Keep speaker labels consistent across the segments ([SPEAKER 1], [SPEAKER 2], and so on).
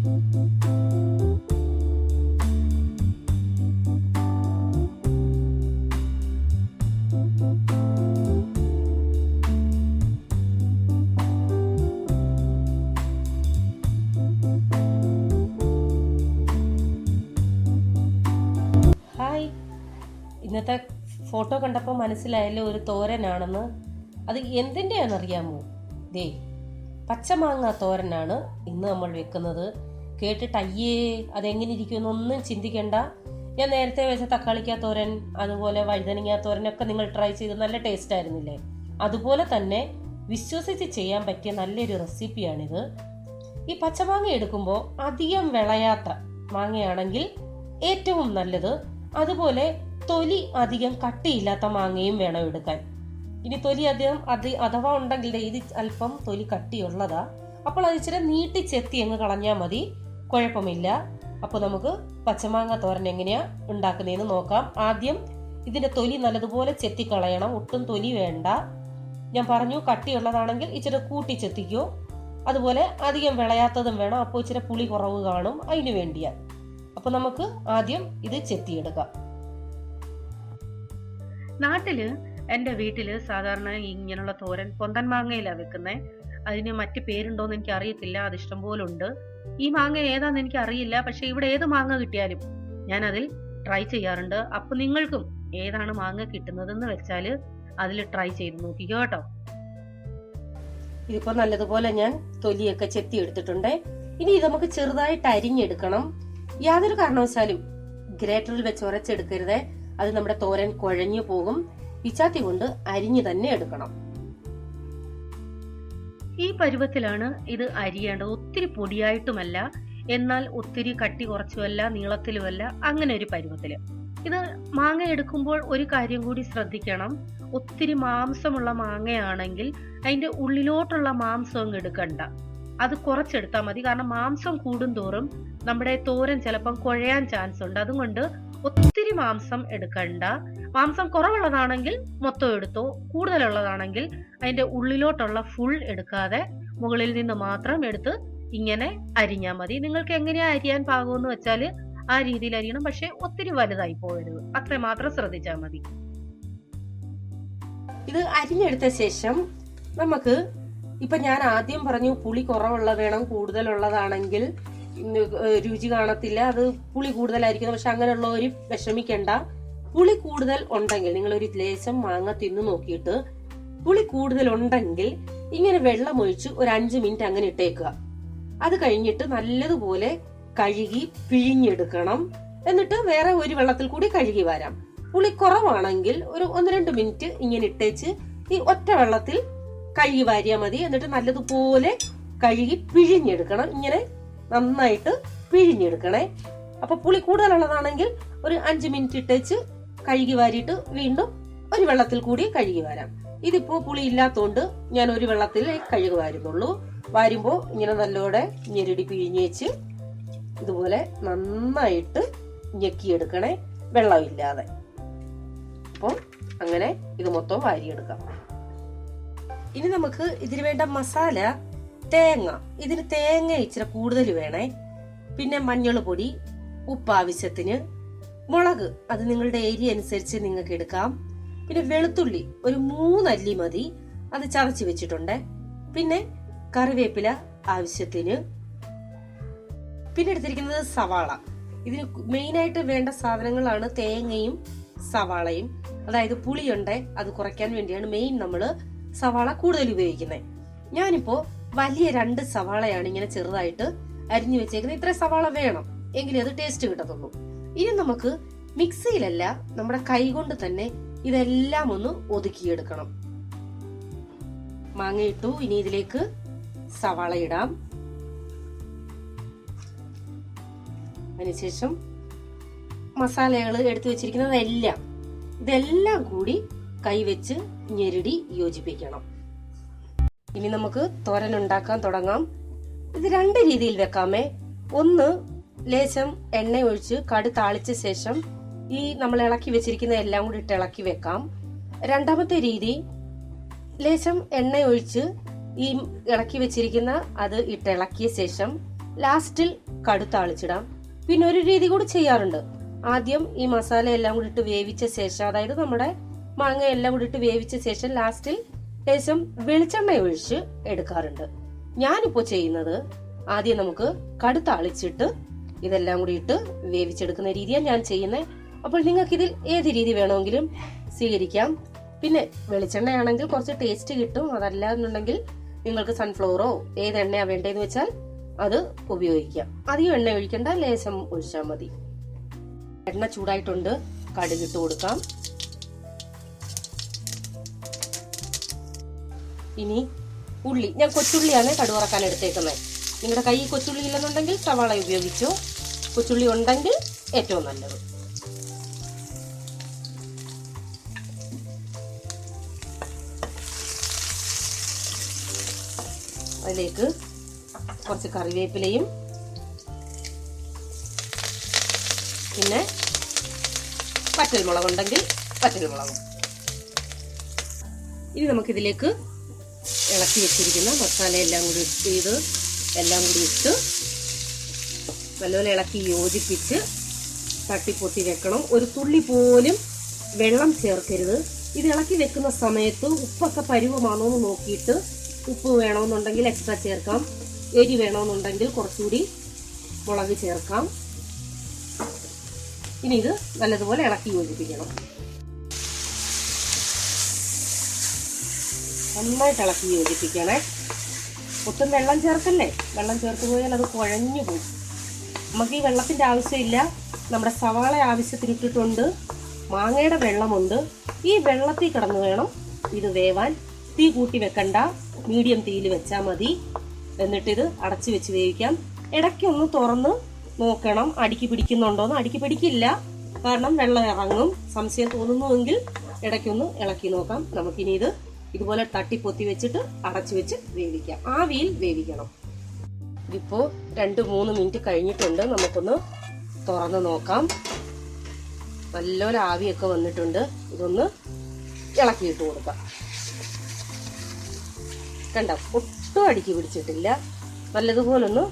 [SPEAKER 1] ഇന്നത്തെ ഫോട്ടോ കണ്ടപ്പോൾ മനസ്സിലായല്ലോ ഒരു തോരനാണെന്ന്. അത് എന്തിൻ്റെയാണെന്നറിയാമോ? ദേ, പച്ചമാങ്ങ തോരനാണ് ഇന്ന് നമ്മൾ വെക്കുന്നത്. കേട്ടിട്ട് അയ്യേ അതെങ്ങനെ ഇരിക്കുമെന്നൊന്നും ചിന്തിക്കേണ്ട. ഞാൻ നേരത്തെ വെച്ച തക്കാളിക്കാ തോരൻ, അതുപോലെ വഴുതനങ്ങാ തോരനൊക്കെ നിങ്ങൾ ട്രൈ ചെയ്ത് നല്ല ടേസ്റ്റ് ആയിരുന്നില്ലേ? അതുപോലെ തന്നെ വിശ്വസിച്ച് ചെയ്യാൻ പറ്റിയ നല്ലൊരു റെസിപ്പിയാണിത്. ഈ പച്ചമാങ്ങ എടുക്കുമ്പോൾ അധികം വിളയാത്ത മാങ്ങയാണെങ്കിൽ ഏറ്റവും നല്ലത്. അതുപോലെ തൊലി അധികം കട്ടിയില്ലാത്ത മാങ്ങയും വേണം എടുക്കാൻ. ഇനി തൊലി അഥവാ ഉണ്ടെങ്കിൽ ഇത് അല്പം തൊലി കട്ടിയുള്ളതാ. അപ്പോൾ അത് ഇച്ചിരി നീട്ടി ചെത്തി അങ്ങ് കളഞ്ഞാൽ മതി, കുഴപ്പമില്ല. അപ്പോൾ നമുക്ക് പച്ചമാങ്ങ തോരൻ എങ്ങനെയാ ഉണ്ടാക്കുന്നതെന്ന് നോക്കാം. ആദ്യം ഇതിന്റെ തൊലി നല്ലതുപോലെ ചെത്തി കളയണം, ഒട്ടും തൊലി വേണ്ട. ഞാൻ പറഞ്ഞു കട്ടിയുള്ളതാണെങ്കിൽ ഇച്ചിരി കൂട്ടി ചെത്തിക്കോ. അതുപോലെ അധികം വിളയാത്തതും വേണം, അപ്പോൾ ഇച്ചിരി പുളി കുറവ് കാണും, അതിന് വേണ്ടിയാ. അപ്പൊ നമുക്ക് ആദ്യം ഇത് ചെത്തിയെടുക്കാം.
[SPEAKER 2] നാട്ടില് എൻ്റെ വീട്ടില് സാധാരണ ഇങ്ങനെയുള്ള തോരൻ പൊന്തൻ മാങ്ങയിലാണ് വെക്കുന്നത്. അതിന് മറ്റു പേരുണ്ടോന്ന് എനിക്ക് അറിയത്തില്ല, അത് ഇഷ്ടം പോലെ ഉണ്ട്. ഈ മാങ്ങ ഏതാന്ന് എനിക്ക് അറിയില്ല, പക്ഷെ ഇവിടെ ഏത് മാങ്ങ കിട്ടിയാലും ഞാൻ അതിൽ ട്രൈ ചെയ്യാറുണ്ട്. അപ്പൊ നിങ്ങൾക്കും ഏതാണ് മാങ്ങ കിട്ടുന്നതെന്ന് വെച്ചാല് അതിൽ ട്രൈ ചെയ്ത് നോക്കിക്കോ കേട്ടോ.
[SPEAKER 1] ഇതിപ്പോ നല്ലതുപോലെ ഞാൻ തൊലിയൊക്കെ ചെത്തി എടുത്തിട്ടുണ്ട്. ഇനി ഇത് നമുക്ക് ചെറുതായിട്ട് അരിഞ്ഞെടുക്കണം. യാതൊരു കാരണവശാലും ഗ്രേറ്ററിൽ വെച്ച് ഉരച്ചെടുക്കരുത്, അത് നമ്മുടെ തോരൻ കുഴഞ്ഞു പോകും. പിച്ചാത്തി കൊണ്ട് അരിഞ്ഞു തന്നെ എടുക്കണം.
[SPEAKER 2] ഈ പരുവത്തിലാണ് ഇത് അരിയേണ്ടത്. ഒത്തിരി പൊടിയായിട്ടുമല്ല, എന്നാൽ ഒത്തിരി കട്ടി കുറച്ചുമല്ല, നീളത്തിലുമല്ല, അങ്ങനെ ഒരു പരുവത്തില്. ഇത് മാങ്ങ എടുക്കുമ്പോൾ ഒരു കാര്യം കൂടി ശ്രദ്ധിക്കണം. ഒത്തിരി മാംസമുള്ള മാങ്ങയാണെങ്കിൽ അതിന്റെ ഉള്ളിലോട്ടുള്ള മാംസം അങ്ങ് എടുക്കണ്ട, അത് കുറച്ചെടുത്താൽ മതി. കാരണം മാംസം കൂടുന്തോറും നമ്മുടെ തോരൻ ചിലപ്പം കുഴയാൻ ചാൻസ് ഉണ്ട്. അതുകൊണ്ട് ഒത്തിരി മാംസം എടുക്കണ്ട. മാംസം കുറവുള്ളതാണെങ്കിൽ മൊത്തം എടുത്തോ, കൂടുതലുള്ളതാണെങ്കിൽ അതിന്റെ ഉള്ളിലോട്ടുള്ള ഫുൾ എടുക്കാതെ മുകളിൽ നിന്ന് മാത്രം എടുത്ത് ഇങ്ങനെ അരിഞ്ഞാൽ മതി. നിങ്ങൾക്ക് എങ്ങനെയാ അരിയാൻ പാകമെന്ന് വെച്ചാൽ ആ രീതിയിൽ അരിയണം, പക്ഷെ ഒത്തിരി വലുതായി പോകരുത്, അത്ര മാത്രം ശ്രദ്ധിച്ചാൽ മതി.
[SPEAKER 1] ഇത് അരിഞ്ഞെടുത്ത ശേഷം നമുക്ക് ഇപ്പൊ ഞാൻ ആദ്യം പറഞ്ഞു പുളി കുറവുള്ള വേണം, കൂടുതലുള്ളതാണെങ്കിൽ രുചി കാണത്തില്ല, അത് പുളി കൂടുതലായിരിക്കും. പക്ഷെ അങ്ങനെയുള്ളവര് വിഷമിക്കണ്ട. പുളി കൂടുതൽ ഉണ്ടെങ്കിൽ നിങ്ങൾ ഒരു ലേശം മാങ്ങ തിന്നു നോക്കിയിട്ട് പുളി കൂടുതൽ ഉണ്ടെങ്കിൽ ഇങ്ങനെ വെള്ളം ഒഴിച്ച് ഒരു 5 മിനിറ്റ് അങ്ങനെ ഇട്ടേക്കുക. അത് കഴിഞ്ഞിട്ട് നല്ലതുപോലെ കഴുകി പിഴിഞ്ഞെടുക്കണം. എന്നിട്ട് വേറെ ഒരു വെള്ളത്തിൽ കൂടി കഴുകി വരാം. പുളി കുറവാണെങ്കിൽ ഒരു 1-2 മിനിറ്റ് ഇങ്ങനെ ഇട്ടേച്ച് ഈ ഒറ്റ വെള്ളത്തിൽ കഴുകി വാരിയാൽ മതി. എന്നിട്ട് നല്ലതുപോലെ കഴുകി പിഴിഞ്ഞെടുക്കണം. ഇങ്ങനെ നന്നായിട്ട് പിഴിഞ്ഞെടുക്കണേ. അപ്പൊ പുളി കൂടുതലുള്ളതാണെങ്കിൽ ഒരു 5 മിനിറ്റ് ഇട്ടേച്ച് കഴുകി വാരിയിട്ട് വീണ്ടും ഒരു വെള്ളത്തിൽ കൂടി കഴുകി വരാം. ഇതിപ്പോ പുളി ഇല്ലാത്തോണ്ട് ഞാൻ ഒരു വെള്ളത്തിൽ കഴുകി വാരുന്നുള്ളൂ. വാരുമ്പോ ഇങ്ങനെ നല്ലോടെ ഞെരടി പിഴിഞ്ഞേച്ച് ഇതുപോലെ നന്നായിട്ട് ഞെക്കിയെടുക്കണേ, വെള്ളമില്ലാതെ. അപ്പം അങ്ങനെ ഇത് മൊത്തം വാരിയെടുക്കാം. ഇനി നമുക്ക് ഇതിന് വേണ്ട മസാല, തേങ്ങ. ഇതിന് തേങ്ങ ഇച്ചിരി കൂടുതൽ വേണേ. പിന്നെ മഞ്ഞൾ പൊടി, ഉപ്പ് ആവശ്യത്തിന്, മുളക് അത് നിങ്ങളുടെ ഏരിയ അനുസരിച്ച് നിങ്ങൾക്ക് എടുക്കാം. പിന്നെ വെളുത്തുള്ളി ഒരു 3 അല്ലി മതി, അത് ചതച്ച് വെച്ചിട്ടുണ്ട്. പിന്നെ കറിവേപ്പില ആവശ്യത്തിന്. പിന്നെ എടുത്തിരിക്കുന്നത് സവാള. ഇതിന് മെയിനായിട്ട് വേണ്ട സാധനങ്ങളാണ് തേങ്ങയും സവാളയും. അതായത് പുളിയുണ്ട്, അത് കുറയ്ക്കാൻ വേണ്ടിയാണ് മെയിൻ നമ്മള് സവാള കൂടുതൽ ഉപയോഗിക്കുന്നത്. ഞാനിപ്പോ വലിയ 2 സവാളയാണ് ഇങ്ങനെ ചെറുതായിട്ട് അരിഞ്ഞു വെച്ചേക്കുന്നത്. ഇത്ര സവാള വേണം, എങ്കിലേ അത് ടേസ്റ്റ് കിട്ടത്തുള്ളൂ. ഇനി നമുക്ക് മിക്സിയിലല്ല, നമ്മുടെ കൈ കൊണ്ട് തന്നെ ഇതെല്ലാം ഒന്ന് ഒതുക്കിയെടുക്കണം. മാങ്ങ ഇട്ടു, ഇനി ഇതിലേക്ക് സവാള ഇടാം. അതിനുശേഷം മസാലകൾ എടുത്തു വെച്ചിരിക്കുന്നത് ഇതെല്ലാം കൂടി കൈവച്ച് ഞെരടി യോജിപ്പിക്കണം. ഇനി നമുക്ക് തോരൻ ഉണ്ടാക്കാൻ തുടങ്ങാം. ഇത് 2 രീതിയിൽ വെക്കാമേ. ഒന്ന്, ലേശം എണ്ണ ഒഴിച്ച് കടു താളിച്ച ശേഷം ഈ നമ്മൾ ഇളക്കി വെച്ചിരിക്കുന്ന എല്ലാം കൂടി ഇട്ട് ഇളക്കി വെക്കാം. രണ്ടാമത്തെ രീതി, ലേശം എണ്ണ ഒഴിച്ച് ഈ ഇളക്കി വെച്ചിരിക്കുന്ന അത് ഇട്ട് ഇളക്കിയ ശേഷം ലാസ്റ്റിൽ കടുത്താളിച്ചിടാം. പിന്നെ ഒരു രീതി കൂടി ചെയ്യാറുണ്ട്. ആദ്യം ഈ മസാല എല്ലാം കൂടി ഇട്ട് വേവിച്ച ശേഷം, അതായത് നമ്മുടെ മാങ്ങ എല്ലാം കൂടി ഇട്ട് വേവിച്ച ശേഷം ലാസ്റ്റിൽ ലേശം വെളിച്ചെണ്ണ ഒഴിച്ച് എടുക്കാറുണ്ട്. ഞാനിപ്പോ ചെയ്യുന്നത് ആദ്യം നമുക്ക് കടുത്താളിച്ചിട്ട് ഇതെല്ലാം കൂടി ഇട്ട് വേവിച്ചെടുക്കുന്ന രീതിയാണ് ഞാൻ ചെയ്യുന്നത്. അപ്പോൾ നിങ്ങൾക്ക് ഇതിൽ ഏത് രീതി വേണമെങ്കിലും സ്വീകരിക്കാം. പിന്നെ വെളിച്ചെണ്ണയാണെങ്കിൽ കുറച്ച് ടേസ്റ്റ് കിട്ടും. അതല്ല എന്നുണ്ടെങ്കിൽ നിങ്ങൾക്ക് സൺഫ്ലവറോ ഏത് എണ്ണയാ വേണ്ടതെന്ന് വെച്ചാൽ അത് ഉപയോഗിക്കാം. അധികം എണ്ണ ഒഴിക്കേണ്ട, ലേശം ഒഴിച്ചാൽ മതി. എണ്ണ ചൂടായിട്ടുണ്ട്, കടുകിട്ട് കൊടുക്കാം. ഇനി ഉള്ളി, ഞാൻ കൊച്ചുള്ളിയാണ് കടുവറക്കാൻ എടുത്തേക്കുന്നത്. നിങ്ങളുടെ കയ്യിൽ കൊച്ചുള്ളി ഇല്ലെന്നുണ്ടെങ്കിൽ സവാള ഉപയോഗിച്ചു. കൊച്ചുള്ളി ഉണ്ടെങ്കിൽ ഏറ്റവും നല്ലത്. അതിലേക്ക് കുറച്ച് കറിവേപ്പിലയും പിന്നെ വറ്റൽമുളക് ഉണ്ടെങ്കിൽ വറ്റൽമുളകും. ഇനി നമുക്കിതിലേക്ക് ഇളക്കി വെച്ചിരിക്കുന്ന മസാല എല്ലാം കൂടി ഇട്ട് നല്ലപോലെ ഇളക്കി യോജിപ്പിച്ച് തട്ടിപ്പൊത്തി വെക്കണം. ഒരു തുള്ളി പോലും വെള്ളം ചേർക്കരുത്. ഇത് ഇളക്കി വെക്കുന്ന സമയത്ത് ഉപ്പൊക്കെ പരുവമാണോ എന്ന് നോക്കിയിട്ട് ഉപ്പ് വേണമെന്നുണ്ടെങ്കിൽ എക്സ്ട്രാ ചേർക്കാം. എരി വേണമെന്നുണ്ടെങ്കിൽ കുറച്ചുകൂടി മുളക് ചേർക്കാം. ഇനി ഇത് നല്ലതുപോലെ ഇളക്കി യോജിപ്പിക്കണം. നന്നായിട്ട് ഇളക്കി യോജിപ്പിക്കണേ. ഒട്ടും വെള്ളം ചേർക്കല്ലേ. വെള്ളം ചേർത്ത് പോയാൽ അത് കുഴഞ്ഞു പോകും. നമുക്ക് ഈ വെള്ളത്തിന്റെ ആവശ്യമില്ല. നമ്മുടെ സവാള ആവശ്യത്തിന് ഇട്ടിട്ടുണ്ട്, മാങ്ങയുടെ വെള്ളമുണ്ട്. ഈ വെള്ളത്തിൽ കിടന്ന് വേണം ഇത് വേവാൻ. തീ കൂട്ടി വെക്കണ്ട, മീഡിയം തീയിൽ വെച്ചാൽ മതി. എന്നിട്ടിത് അടച്ചു വെച്ച് വേവിക്കാം. ഇടയ്ക്കൊന്ന് തുറന്ന് നോക്കണം അടിക്ക് പിടിക്കുന്നുണ്ടോന്ന്. അടിക്ക് പിടിക്കില്ല, കാരണം വെള്ളം ഇറങ്ങും. സംശയം തോന്നുന്നുവെങ്കിൽ ഇടയ്ക്കൊന്ന് ഇളക്കി നോക്കാം. നമുക്കിനി ഇത് ഇതുപോലെ തട്ടിപ്പൊത്തി വെച്ചിട്ട് അടച്ചു വെച്ച് വേവിക്കാം. ആവിയിൽ വേവിക്കണം. ഇതിപ്പോ 2-3 മിനിറ്റ് കഴിഞ്ഞിട്ടുണ്ട്. നമുക്കൊന്ന് തുറന്ന് നോക്കാം. നല്ലൊരു ആവിയൊക്കെ വന്നിട്ടുണ്ട്. ഇതൊന്ന് ഇളക്കിയിട്ട് കൊടുക്കാം. കണ്ട, ഒട്ടും അടിക്ക് പിടിച്ചിട്ടില്ല. നല്ലതുപോലെ ഒന്ന്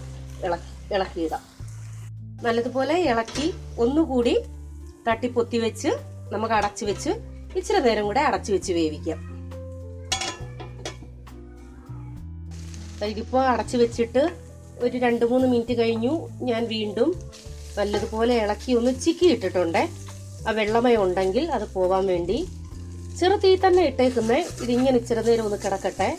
[SPEAKER 1] ഇളക്കിയിടാം. നല്ലതുപോലെ ഇളക്കി ഒന്നുകൂടി തട്ടിപ്പൊത്തി വെച്ച് നമുക്ക് അടച്ചു വെച്ച് ഇച്ചിരി നേരം കൂടെ അടച്ചു വെച്ച് വേവിക്കാം. ഇതിപ്പോ അടച്ചു വെച്ചിട്ട് ഒരു 2-3 മിനിറ്റ് കഴിഞ്ഞു. ഞാൻ വീണ്ടും നല്ലതുപോലെ ഇളക്കി ഒന്ന് ചിക്കി ഇട്ടിട്ടുണ്ടേ. ആ വെള്ളമയം ഉണ്ടെങ്കിൽ അത് പോവാൻ വേണ്ടി ചെറു തീ തന്നെ ഇട്ടേക്കുന്നേ. ഇതിങ്ങനെ ഇച്ചിരി നേരം ഒന്ന് കിടക്കട്ടെ.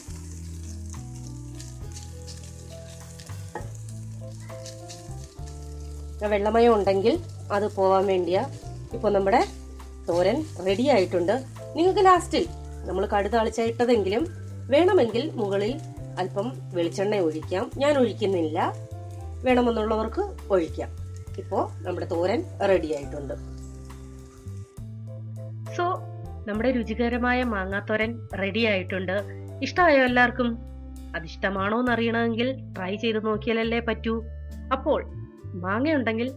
[SPEAKER 1] വെള്ളമയം ഉണ്ടെങ്കിൽ അത് പോവാൻ വേണ്ടിയാ. ഇപ്പൊ നമ്മുടെ തോരൻ റെഡി ആയിട്ടുണ്ട്. നിങ്ങൾക്ക് ലാസ്റ്റിൽ നമ്മൾ കടുതാളിച്ചിട്ടതെങ്കിലും വേണമെങ്കിൽ മുകളിൽ അല്പം വെളിച്ചെണ്ണ ഒഴിക്കാം. ഞാൻ ഒഴിക്കുന്നില്ല, വേണമെന്നുള്ളവർക്ക് ഒഴിക്കാം. ഇപ്പോ നമ്മുടെ തോരൻ റെഡി ആയിട്ടുണ്ട്.
[SPEAKER 2] സോ നമ്മുടെ രുചികരമായ മാങ്ങാത്തോരൻ റെഡി ആയിട്ടുണ്ട്. ഇഷ്ടമായോ എല്ലാവർക്കും? അതിഷ്ടമാണോ എന്നറിയണമെങ്കിൽ ട്രൈ ചെയ്ത് നോക്കിയാലല്ലേ പറ്റൂ. അപ്പോൾ മാങ്ങ ഉണ്ടെങ്കിൽ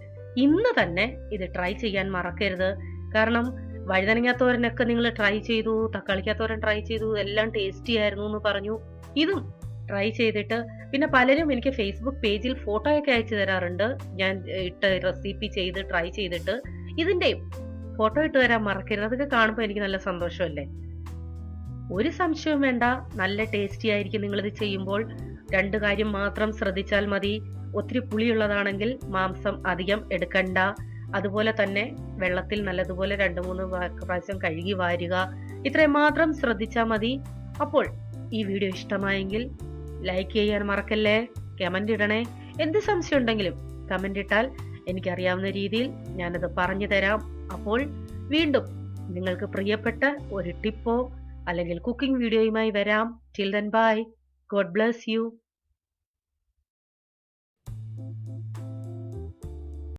[SPEAKER 2] ഇന്ന് തന്നെ ഇത് ട്രൈ ചെയ്യാൻ മറക്കരുത്. കാരണം വഴുതനങ്ങാത്തോരനൊക്കെ നിങ്ങൾ ട്രൈ ചെയ്തു, തക്കാളിക്കാത്തോരൻ ട്രൈ ചെയ്തു, എല്ലാം ടേസ്റ്റി ആയിരുന്നു എന്ന് പറഞ്ഞു. ഇതും ട്രൈ ചെയ്തിട്ട് പിന്നെ പലരും എനിക്ക് ഫേസ്ബുക്ക് പേജിൽ ഫോട്ടോയൊക്കെ അയച്ചു തരാറുണ്ട്. ഞാൻ ഇട്ട റെസിപ്പി ചെയ്ത് ട്രൈ ചെയ്തിട്ട് ഇതിന്റെയും ഫോട്ടോ ഇട്ട് തരാൻ മറക്കരുത്. അതൊക്കെ കാണുമ്പോൾ എനിക്ക് നല്ല സന്തോഷമല്ലേ. ഒരു സംശയവും വേണ്ട, നല്ല ടേസ്റ്റി ആയിരിക്കും നിങ്ങളിത് ചെയ്യുമ്പോൾ. 2 കാര്യം മാത്രം ശ്രദ്ധിച്ചാൽ മതി. ഒത്തിരി പുളിയുള്ളതാണെങ്കിൽ മാംസം അധികം എടുക്കണ്ട. അതുപോലെ തന്നെ വെള്ളത്തിൽ നല്ലതുപോലെ 2-3 പ്രാവശ്യം കഴുകി വാരുക. ഇത്രയും മാത്രം ശ്രദ്ധിച്ചാൽ മതി. അപ്പോൾ ഈ വീഡിയോ ഇഷ്ടമായെങ്കിൽ ലൈക്ക് ചെയ്യാൻ മറക്കല്ലേ, കമന്റ് ഇടണേ. എന്ത് സംശയം ഉണ്ടെങ്കിലും കമന്റ് ഇട്ടാൽ എനിക്കറിയാവുന്ന രീതിയിൽ ഞാനത് പറഞ്ഞു തരാം. അപ്പോൾ വീണ്ടും നിങ്ങൾക്ക് പ്രിയപ്പെട്ട ഒരു ടിപ്പോ അല്ലെങ്കിൽ കുക്കിംഗ് വീഡിയോയുമായി വരാം. Till then bye. God bless you.